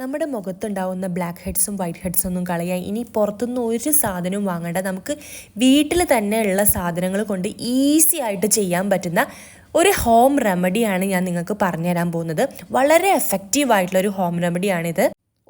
നമ്മുടെ മുഖത്തുണ്ടാവുന്ന black ഹെഡ്സും white ഹെഡ്സും ഒന്നും കളയാൻ ഇനി പുറത്തുനിന്ന് ഒരു സാധനവും വാങ്ങേണ്ട. നമുക്ക് വീട്ടിൽ തന്നെയുള്ള സാധനങ്ങൾ കൊണ്ട് ഈസി ആയിട്ട് ചെയ്യാൻ പറ്റുന്ന ഒരു ഹോം റെമഡിയാണ് ഞാൻ നിങ്ങൾക്ക് പറഞ്ഞുതരാൻ പോകുന്നത്. വളരെ എഫക്റ്റീവായിട്ടുള്ളൊരു ഹോം റെമഡിയാണിത്.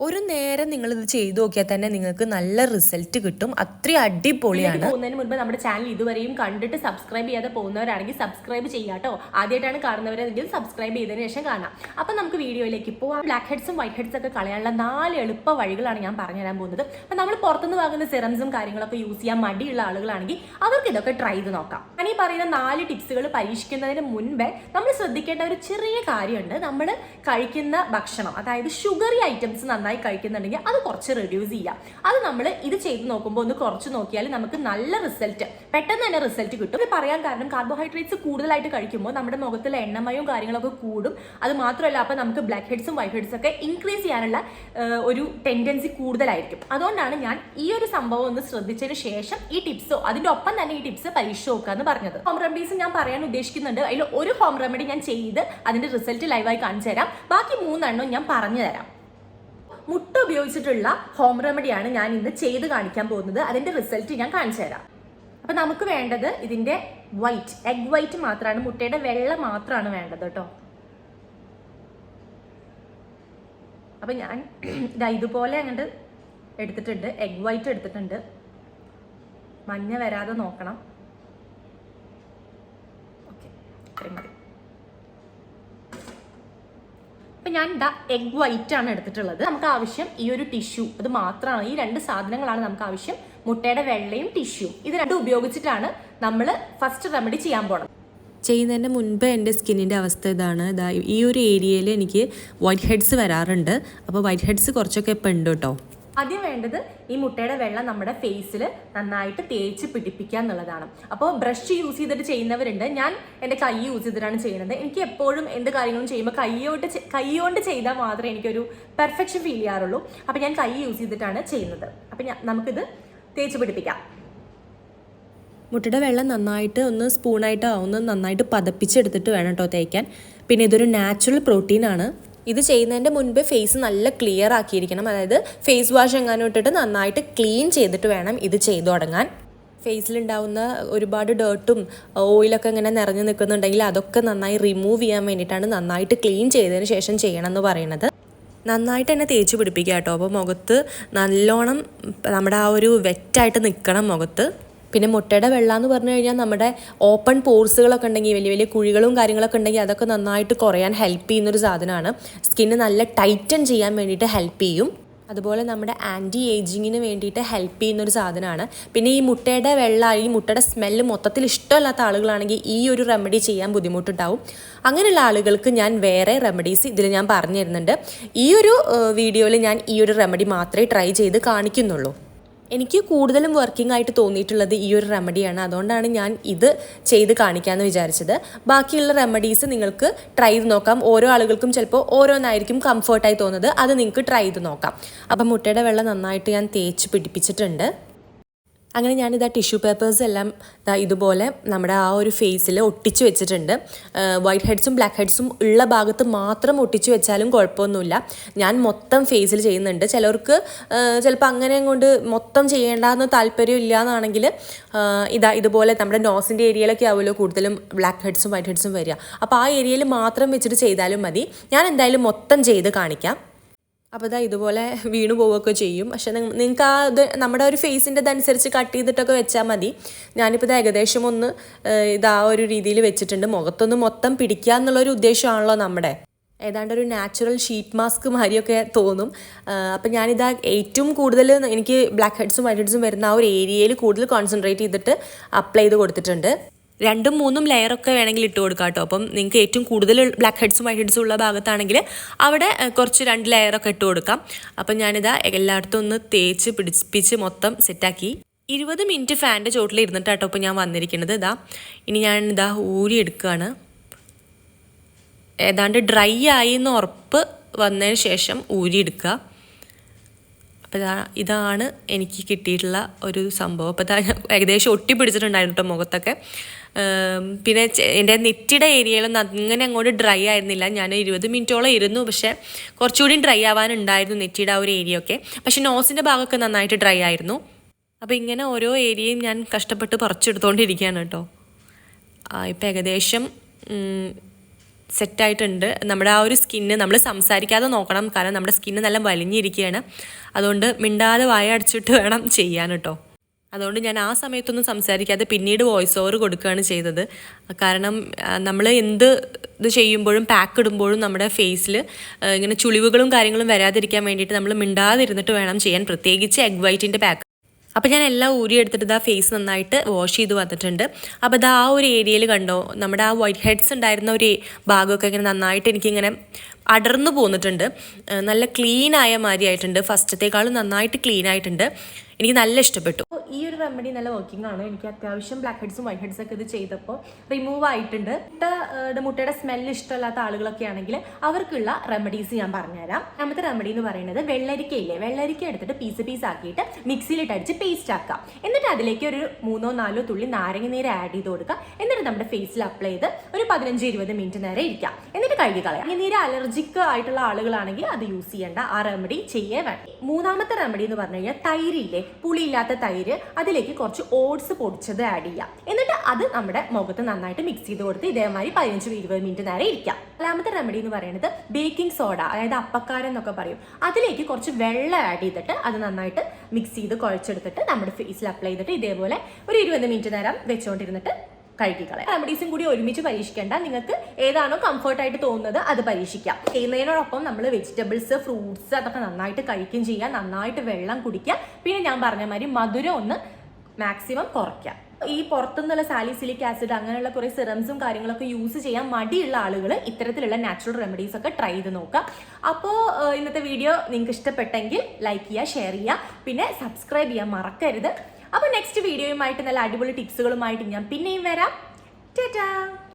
ഒരു നേരം നിങ്ങളിത് ചെയ്തു നോക്കിയാൽ തന്നെ നിങ്ങൾക്ക് നല്ല റിസൾട്ട് കിട്ടും. അത്രയും അടിപൊളിയാണ്. പോകുന്നതിന് മുൻപ് നമ്മുടെ ചാനൽ ഇതുവരെയും കണ്ടിട്ട് സബ്സ്ക്രൈബ് ചെയ്യാതെ പോകുന്നവരാണെങ്കിൽ സബ്സ്ക്രൈബ് ചെയ്യാട്ടോ. ആദ്യമായിട്ടാണ് കാണുന്നവരെങ്കിൽ സബ്സ്ക്രൈബ് ചെയ്തതിന് ശേഷം കാണാം. അപ്പം നമുക്ക് വീഡിയോയിലേക്ക് പോവാം. ബ്ലാക്ക് ഹെഡ്സും വൈറ്റ് ഹെഡ്സും ഒക്കെ കളയാനുള്ള 4 എളുപ്പ വഴികളാണ് ഞാൻ പറഞ്ഞുതരാൻ പോകുന്നത്. അപ്പം നമ്മൾ പുറത്തുനിന്ന് വാങ്ങുന്ന സിറംസും കാര്യങ്ങളൊക്കെ യൂസ് ചെയ്യാൻ മടിയുള്ള ആളുകളാണെങ്കിൽ അവർക്ക് ഇതൊക്കെ ട്രൈ ചെയ്ത് നോക്കാം. ഞാൻ ഈ പറയുന്ന 4 ടിപ്സുകൾ പരീക്ഷിക്കുന്നതിന് മുൻപേ നമ്മൾ ശ്രദ്ധിക്കേണ്ട ഒരു ചെറിയ കാര്യമുണ്ട്. നമ്മൾ കഴിക്കുന്ന ഭക്ഷണം, അതായത് ഷുഗറി ഐറ്റംസ് നന്നായി കഴിക്കുന്നുണ്ടെങ്കിൽ അത് കുറച്ച് റെഡ്യൂസ് ചെയ്യാം. അത് നമ്മൾ ഇത് ചെയ്ത് നോക്കുമ്പോൾ ഒന്ന് കുറച്ച് നോക്കിയാൽ നമുക്ക് നല്ല റിസൾട്ട്, പെട്ടെന്ന് തന്നെ റിസൾട്ട് കിട്ടും. ഇത് പറയാൻ കാരണം കാർബോഹൈഡ്രേറ്റ്സ് കൂടുതലായിട്ട് കഴിക്കുമ്പോൾ നമ്മുടെ മുഖത്തിലെ എണ്ണമയവും കാര്യങ്ങളൊക്കെ കൂടും. അത് മാത്രമല്ല, അപ്പോൾ നമുക്ക് ബ്ലാക്ക് ഹെഡ്സും വൈറ്റ് ഹെഡ്സും ഒക്കെ ഇൻക്രീസ് ചെയ്യാനുള്ള ഒരു ടെൻഡൻസി കൂടുതലായിരിക്കും. അതുകൊണ്ടാണ് ഞാൻ ഈ ഒരു സംഭവം ഒന്ന് ശ്രദ്ധിച്ചതിന് ശേഷം ഈ ടിപ്സോ അതിൻ്റെ ഒപ്പം തന്നെ ഈ ടിപ്സ് പരീക്ഷിച്ച് നോക്കുക എന്ന് പറഞ്ഞത്. ഹോം റെമഡീസ് ഞാൻ പറയാൻ ഉദ്ദേശിക്കുന്നുണ്ട്. അതിൽ ഒരു ഹോം റെമഡി ഞാൻ ചെയ്ത് അതിൻ്റെ റിസൾട്ട് ലൈവായി കാണിച്ചു തരാം. ബാക്കി 3 എണ്ണം ഞാൻ പറഞ്ഞു തരാം. മുട്ട ഉപയോഗിച്ചിട്ടുള്ള ഹോം റെമഡിയാണ് ഞാൻ ഇന്ന് ചെയ്ത് കാണിക്കാൻ പോകുന്നത്. അതിന്റെ റിസൾട്ട് ഞാൻ കാണിച്ചു തരാം. അപ്പൊ നമുക്ക് വേണ്ടത് ഇതിന്റെ വൈറ്റ്, എഗ് വൈറ്റ് മാത്രമാണ്, മുട്ടയുടെ വെള്ള മാത്രമാണ് വേണ്ടത് കേട്ടോ. അപ്പൊ ഞാൻ ഇതുപോലെ അങ്ങോട്ട് എടുത്തിട്ടുണ്ട്, എഗ് വൈറ്റ് എടുത്തിട്ടുണ്ട്. മഞ്ഞ വരാതെ നോക്കണം. ഓക്കെ, ഇത്രയും മതി. ഞാൻ എഗ് വൈറ്റ് ആണ് എടുത്തിട്ടുള്ളത്. നമുക്ക് ആവശ്യം ഈ ഒരു ടിഷ്യൂ, അത് മാത്രമാണ്. ഈ 2 സാധനങ്ങളാണ് നമുക്ക് ആവശ്യം. മുട്ടയുടെ വെള്ളയും ടിഷ്യൂ, ഇത് 2 ഉപയോഗിച്ചിട്ടാണ് നമ്മൾ ഫസ്റ്റ് റെമഡി ചെയ്യാൻ പോണത്. ചെയ്യുന്നതിന് മുൻപ് എൻ്റെ സ്കിന്നിൻ്റെ അവസ്ഥ ഇതാണ്. ഈ ഒരു ഏരിയയിൽ എനിക്ക് വൈറ്റ് ഹെഡ്സ് വരാറുണ്ട്. അപ്പോൾ വൈറ്റ് ഹെഡ്സ് കുറച്ചൊക്കെ ഇപ്പം ഉണ്ട് കേട്ടോ. ആദ്യം വേണ്ടത് ഈ മുട്ടയുടെ വെള്ളം നമ്മുടെ ഫേസിൽ നന്നായിട്ട് തേച്ച് പിടിപ്പിക്കുക എന്നുള്ളതാണ്. അപ്പോൾ ബ്രഷ് യൂസ് ചെയ്തിട്ട് ചെയ്യുന്നവരുണ്ട്. ഞാൻ എൻ്റെ കൈ യൂസ് ചെയ്തിട്ടാണ് ചെയ്യുന്നത്. എനിക്ക് എപ്പോഴും എന്ത് കാര്യങ്ങളും ചെയ്യുമ്പോൾ കൈ കൊണ്ട് ചെയ്താൽ മാത്രമേ എനിക്കൊരു പെർഫെക്ഷൻ ഫീൽ ചെയ്യാറുള്ളൂ. അപ്പോൾ ഞാൻ കൈ യൂസ് ചെയ്തിട്ടാണ് ചെയ്യുന്നത്. അപ്പം നമുക്കിത് തേച്ച് പിടിപ്പിക്കാം. മുട്ടയുടെ വെള്ളം നന്നായിട്ട് ഒന്ന് സ്പൂണായിട്ട് ഒന്ന് നന്നായിട്ട് പതപ്പിച്ചെടുത്തിട്ട് വേണം കേട്ടോ തേക്കാൻ. പിന്നെ ഇതൊരു നാച്ചുറൽ പ്രോട്ടീനാണ്. ഇത് ചെയ്യുന്നതിൻ്റെ മുൻപ് ഫേസ് നല്ല ക്ലിയർ ആക്കിയിരിക്കണം. അതായത് ഫേസ് വാഷ് എങ്ങാനും ഇട്ടിട്ട് നന്നായിട്ട് ക്ലീൻ ചെയ്തിട്ട് വേണം ഇത് ചെയ്തു തുടങ്ങാൻ. ഫേസിലുണ്ടാവുന്ന ഒരുപാട് ഡേർട്ടും ഓയിലൊക്കെ ഇങ്ങനെ നിറഞ്ഞു നിൽക്കുന്നുണ്ടെങ്കിൽ അതൊക്കെ നന്നായി റിമൂവ് ചെയ്യാൻ വേണ്ടിയിട്ടാണ് നന്നായിട്ട് ക്ലീൻ ചെയ്തതിന് ശേഷം ചെയ്യണം എന്ന് പറയുന്നത്. നന്നായിട്ട് തന്നെ തേച്ച് പിടിപ്പിക്കുക കേട്ടോ. അപ്പോൾ മുഖത്ത് നല്ലോണം നമ്മുടെ ആ ഒരു വെറ്റായിട്ട് നിൽക്കണം മുഖത്ത്. പിന്നെ മുട്ടയുടെ വെള്ളം എന്ന് പറഞ്ഞു കഴിഞ്ഞാൽ നമ്മുടെ ഓപ്പൺ പോർസുകളൊക്കെ ഉണ്ടെങ്കിൽ, വലിയ വലിയ കുഴികളും കാര്യങ്ങളൊക്കെ ഉണ്ടെങ്കിൽ അതൊക്കെ നന്നായിട്ട് കുറയാൻ ഹെൽപ്പ് ചെയ്യുന്നൊരു സാധനമാണ്. സ്കിന്ന് നല്ല ടൈറ്റൻ ചെയ്യാൻ വേണ്ടിയിട്ട് ഹെൽപ്പ് ചെയ്യും. അതുപോലെ നമ്മുടെ ആൻറ്റി ഏജിങ്ങിന് വേണ്ടിയിട്ട് ഹെൽപ്പ് ചെയ്യുന്നൊരു സാധനമാണ്. പിന്നെ ഈ മുട്ടയുടെ വെള്ളം, ഈ മുട്ടയുടെ സ്മെല്ല് മൊത്തത്തിൽ ഇഷ്ടമല്ലാത്ത ആളുകളാണെങ്കിൽ ഈ ഒരു റെമഡി ചെയ്യാൻ ബുദ്ധിമുട്ടുണ്ടാവും. അങ്ങനെയുള്ള ആളുകൾക്ക് ഞാൻ വേറെ റെമഡീസ് ഇതിൽ ഞാൻ പറഞ്ഞു തരുന്നുണ്ട്. ഈ ഒരു വീഡിയോയിൽ ഞാൻ ഈ ഒരു റെമഡി മാത്രമേ ട്രൈ ചെയ്ത് കാണിക്കുന്നുള്ളൂ. എനിക്ക് കൂടുതലും വർക്കിംഗ് ആയിട്ട് തോന്നിയിട്ടുള്ളത് ഈ ഒരു റെമഡിയാണ്. അതുകൊണ്ടാണ് ഞാൻ ഇത് ചെയ്ത് കാണിക്കാമെന്ന് വിചാരിച്ചത്. ബാക്കിയുള്ള റെമഡീസ് നിങ്ങൾക്ക് ട്രൈ ചെയ്ത് നോക്കാം. ഓരോ ആളുകൾക്കും ചിലപ്പോൾ ഓരോന്നായിരിക്കും കംഫർട്ടായി തോന്നുന്നത്. അത് നിങ്ങൾക്ക് ട്രൈ ചെയ്ത് നോക്കാം. അപ്പം മുട്ടയുടെ വെള്ളം നന്നായിട്ട് ഞാൻ തേച്ച് പിടിപ്പിച്ചിട്ടുണ്ട്. അങ്ങനെ ഞാനിതാ ടിഷ്യൂ പേപ്പേഴ്സ് എല്ലാം ഇതുപോലെ നമ്മുടെ ആ ഒരു ഫേസിൽ ഒട്ടിച്ച് വെച്ചിട്ടുണ്ട്. വൈറ്റ് ഹെഡ്സും ബ്ലാക്ക് ഹെഡ്സും ഉള്ള ഭാഗത്ത് മാത്രം ഒട്ടിച്ച് വെച്ചാലും കുഴപ്പമൊന്നുമില്ല. ഞാൻ മൊത്തം ഫേസിൽ ചെയ്യുന്നുണ്ട്. ചിലർക്ക് ചിലപ്പോൾ അങ്ങനെ കൊണ്ട് മൊത്തം ചെയ്യേണ്ടെന്ന് താല്പര്യം ഇല്ല എന്നാണെങ്കിൽ ഇതുപോലെ നമ്മുടെ നോസിൻ്റെ ഏരിയയിലൊക്കെ ആവുമല്ലോ കൂടുതലും ബ്ലാക്ക് ഹെഡ്സും വൈറ്റ് ഹെഡ്സും വരിക. അപ്പോൾ ആ ഏരിയയിൽ മാത്രം വെച്ചിട്ട് ചെയ്താലും മതി. ഞാൻ എന്തായാലും മൊത്തം ചെയ്ത് കാണിക്കാം. അപ്പോൾ ഇതുപോലെ വീണു പോവുകയൊക്കെ ചെയ്യും. പക്ഷേ നിങ്ങൾക്ക് നമ്മുടെ ഒരു ഫേസിൻ്റെ ഇതനുസരിച്ച് കട്ട് ചെയ്തിട്ടൊക്കെ വെച്ചാൽ മതി. ഞാനിപ്പോൾ ഏകദേശം ഒന്ന് ഒരു രീതിയിൽ വെച്ചിട്ടുണ്ട്. മുഖത്തൊന്ന് മൊത്തം പിടിക്കുക എന്നുള്ളൊരു ഉദ്ദേശമാണല്ലോ നമ്മുടെ. ഏതാണ്ട് ഒരു നാച്ചുറൽ ഷീറ്റ് മാസ്ക് മാതിരിയൊക്കെ തോന്നും. അപ്പം ഏറ്റവും കൂടുതൽ എനിക്ക് ബ്ലാക്ക് ഹെഡ്സും വൈറ്റ് ഹെഡ്സും വരുന്ന ആ ഒരു ഏരിയയിൽ കൂടുതൽ കോൺസെൻട്രേറ്റ് ചെയ്തിട്ട് അപ്ലൈ ചെയ്ത് കൊടുത്തിട്ടുണ്ട്. 2, 3 ലെയറൊക്കെ വേണമെങ്കിൽ ഇട്ട് കൊടുക്കാം കേട്ടോ. അപ്പം നിങ്ങൾക്ക് ഏറ്റവും കൂടുതൽ ബ്ലാക്ക് ഹെഡ്സും വൈറ്റ് ഹെഡ്സും ഉള്ള ഭാഗത്താണെങ്കിൽ അവിടെ കുറച്ച് 2 ലെയറൊക്കെ ഇട്ട് കൊടുക്കാം. അപ്പം ഞാനിതാ എല്ലായിടത്തും ഒന്ന് തേച്ച് പിടിപ്പിച്ച് മൊത്തം സെറ്റാക്കി 20 മിനിറ്റ് ഫാനിൻ്റെ ചോട്ടിൽ ഇരുന്നിട്ടാട്ടോ ഇപ്പോൾ ഞാൻ വന്നിരിക്കുന്നത്. ഇനി ഞാൻ ഊരിയെടുക്കുകയാണ്. ഏതാണ്ട് ഡ്രൈ ആയി എന്ന് ഉറപ്പ് വന്നതിന് ശേഷം ഊരിയെടുക്കുക. അപ്പോൾ ഇതാണ് എനിക്ക് കിട്ടിയിട്ടുള്ള ഒരു സംഭവം. അപ്പോൾ ഏകദേശം ഒട്ടി പിടിച്ചിട്ടുണ്ടായിരുന്നു കേട്ടോ മുഖത്തൊക്കെ. പിന്നെ എൻ്റെ നെറ്റിയുടെ ഏരിയയിലൊന്നും അങ്ങനെ അങ്ങോട്ട് ഡ്രൈ ആയിരുന്നില്ല. ഞാൻ 20 മിനിറ്റോളം ഇരുന്നു, പക്ഷേ കുറച്ചുകൂടി ഡ്രൈ ആവാനുണ്ടായിരുന്നു നെറ്റിയുടെ ആ ഒരു ഏരിയ ഒക്കെ. പക്ഷേ നോസിൻ്റെ ഭാഗമൊക്കെ നന്നായിട്ട് ഡ്രൈ ആയിരുന്നു. അപ്പോൾ ഇങ്ങനെ ഓരോ ഏരിയയും ഞാൻ കഷ്ടപ്പെട്ട് പറിച്ചെടുത്തുകൊണ്ടിരിക്കുകയാണ് കേട്ടോ. ഇപ്പോൾ ഏകദേശം സെറ്റായിട്ടുണ്ട്. നമ്മുടെ ആ ഒരു സ്കിന്ന് നമ്മൾ സംസാരിക്കാതെ നോക്കണം, കാരണം നമ്മുടെ സ്കിന്ന് നല്ല വലിഞ്ഞിരിക്കുകയാണ്. അതുകൊണ്ട് മിണ്ടാതെ വായ അടച്ചിട്ട് വേണം ചെയ്യാൻ കേട്ടോ. അതുകൊണ്ട് ഞാൻ ആ സമയത്തൊന്നും സംസാരിക്കാതെ പിന്നീട് വോയിസ് ഓവർ കൊടുക്കുകയാണ് ചെയ്തത്. കാരണം നമ്മൾ എന്ത് ഇത് ചെയ്യുമ്പോഴും പാക്ക് ഇടുമ്പോഴും നമ്മുടെ ഫേസിൽ ഇങ്ങനെ ചുളിവുകളും കാര്യങ്ങളും വരാതിരിക്കാൻ വേണ്ടിയിട്ട് നമ്മൾ മിണ്ടാതിരുന്നിട്ട് വേണം ചെയ്യാൻ, പ്രത്യേകിച്ച് എഗ് വൈറ്റിൻ്റെ പാക്ക്. അപ്പോൾ ഞാൻ എല്ലാം ഊരിയെടുത്തിട്ട് ഇതാ ഫേസ് നന്നായിട്ട് വാഷ് ചെയ്ത് വന്നിട്ടുണ്ട്. അപ്പോൾ ഇതാ ആ ഒരു ഏരിയയിൽ കണ്ടോ, നമ്മുടെ ആ വൈറ്റ് ഹെഡ്സ് ഉണ്ടായിരുന്ന ഒരു ഭാഗമൊക്കെ ഇങ്ങനെ നന്നായിട്ട് എനിക്കിങ്ങനെ അടർന്നു പോന്നിട്ടുണ്ട്. നല്ല ക്ലീനായ മാതിരി ആയിട്ടുണ്ട്. ഫസ്റ്റത്തേക്കാളും നന്നായിട്ട് ക്ലീൻ ആയിട്ടുണ്ട്. എനിക്ക് നല്ല ഇഷ്ടപ്പെട്ടു. ഈ ഒരു റെമഡി നല്ല വർക്കിംഗ് ആണ്. എനിക്ക് അത്യാവശ്യം ബ്ലാക്ക് ഹെഡ്സും വൈറ്റ് ഹെഡ്സും ഒക്കെ ഇത് ചെയ്തപ്പോൾ റിമൂവ് ആയിട്ടുണ്ട്. മുട്ടയുടെ സ്മെല്ല് ഇഷ്ടമില്ലാത്ത ആളുകളൊക്കെ ആണെങ്കിൽ അവർക്കുള്ള റെമഡീസ് ഞാൻ പറഞ്ഞുതരാം. രണ്ടാമത്തെ റെമഡി എന്ന് പറയുന്നത് വെള്ളരിക്കയില്ലേ, വെള്ളരിക്ക എടുത്തിട്ട് പീസ് ആക്കിയിട്ട് മിക്സിയിലിട്ട് അടിച്ച് പേസ്റ്റ് ആക്കാം. എന്നിട്ട് അതിലേക്ക് ഒരു 3-4 തുള്ളി നാരങ്ങ നീര് ആഡ് ചെയ്ത് കൊടുക്കുക. എന്നിട്ട് നമ്മുടെ ഫേസിൽ അപ്ലൈ ചെയ്ത് ഒരു 15-20 മിനിറ്റ് നേരം ഇരിക്കാം. എന്നിട്ട് കഴുകി കളയാം. നാരങ്ങ നീര് അലർജിക്ക് ആയിട്ടുള്ള ആളുകളാണെങ്കിൽ അത് യൂസ് ചെയ്യേണ്ട, ആ റെമഡി ചെയ്യേ വേണം. മൂന്നാമത്തെ റെമഡി എന്ന് പറഞ്ഞു കഴിഞ്ഞാൽ തൈരില്ലേ, പുളിയില്ലാത്ത തൈര്, അതിലേക്ക് കുറച്ച് ഓട്സ് പൊടിച്ചത് ആഡ് ചെയ്യാം. എന്നിട്ട് അത് നമ്മുടെ മുഖത്ത് നന്നായിട്ട് മിക്സ് ചെയ്ത് കൊടുത്ത് ഇതേമാതിരി 15-20 മിനിറ്റ് നേരം ഇരിക്കാം. നാലാമത്തെ റെമഡി എന്ന് പറയുന്നത് ബേക്കിംഗ് സോഡ, അതായത് അപ്പക്കാരം എന്നൊക്കെ പറയും. അതിലേക്ക് കുറച്ച് വെള്ളം ആഡ് ചെയ്തിട്ട് അത് നന്നായിട്ട് മിക്സ് ചെയ്ത് കുഴച്ചെടുത്തിട്ട് നമ്മുടെ ഫേസിൽ അപ്ലൈ ചെയ്തിട്ട് ഇതേപോലെ ഒരു 20 മിനിറ്റ് നേരം വെച്ചുകൊണ്ടിരുന്നിട്ട് കഴുകിക്കളയാം. റെമഡീസും കൂടി ഒരുമിച്ച് പരീക്ഷിക്കേണ്ട, നിങ്ങൾക്ക് ഏതാണോ കംഫർട്ടായിട്ട് തോന്നുന്നത് അത് പരീക്ഷിക്കാം. ചെയ്യുന്നതിനോടൊപ്പം നമ്മൾ വെജിറ്റബിൾസ്, ഫ്രൂട്ട്സ് അതൊക്കെ നന്നായിട്ട് കഴിക്കുകയും ചെയ്യുക, നന്നായിട്ട് വെള്ളം കുടിക്കുക. പിന്നെ ഞാൻ പറഞ്ഞ മാതിരി മധുരം ഒന്ന് മാക്സിമം കുറയ്ക്കുക. ഈ പുറത്തുനിന്നുള്ള സാലിസിലിക് ആസിഡ് അങ്ങനെയുള്ള കുറേ സിറംസും കാര്യങ്ങളൊക്കെ യൂസ് ചെയ്യാൻ മടിയുള്ള ആളുകൾ ഇത്തരത്തിലുള്ള നാച്ചുറൽ റെമഡീസ് ഒക്കെ ട്രൈ ചെയ്ത് നോക്കുക. അപ്പോൾ ഇന്നത്തെ വീഡിയോ നിങ്ങൾക്ക് ഇഷ്ടപ്പെട്ടെങ്കിൽ ലൈക്ക് ചെയ്യുക, ഷെയർ ചെയ്യുക, പിന്നെ സബ്സ്ക്രൈബ് ചെയ്യാൻ മറക്കരുത്. അപ്പോൾ നെക്സ്റ്റ് വീഡിയോയുമായിട്ട് നല്ല അടിപൊളി ടിപ്സുകളുമായിട്ട് ഞാൻ പിന്നെയും വരാം. ടാറ്റാ.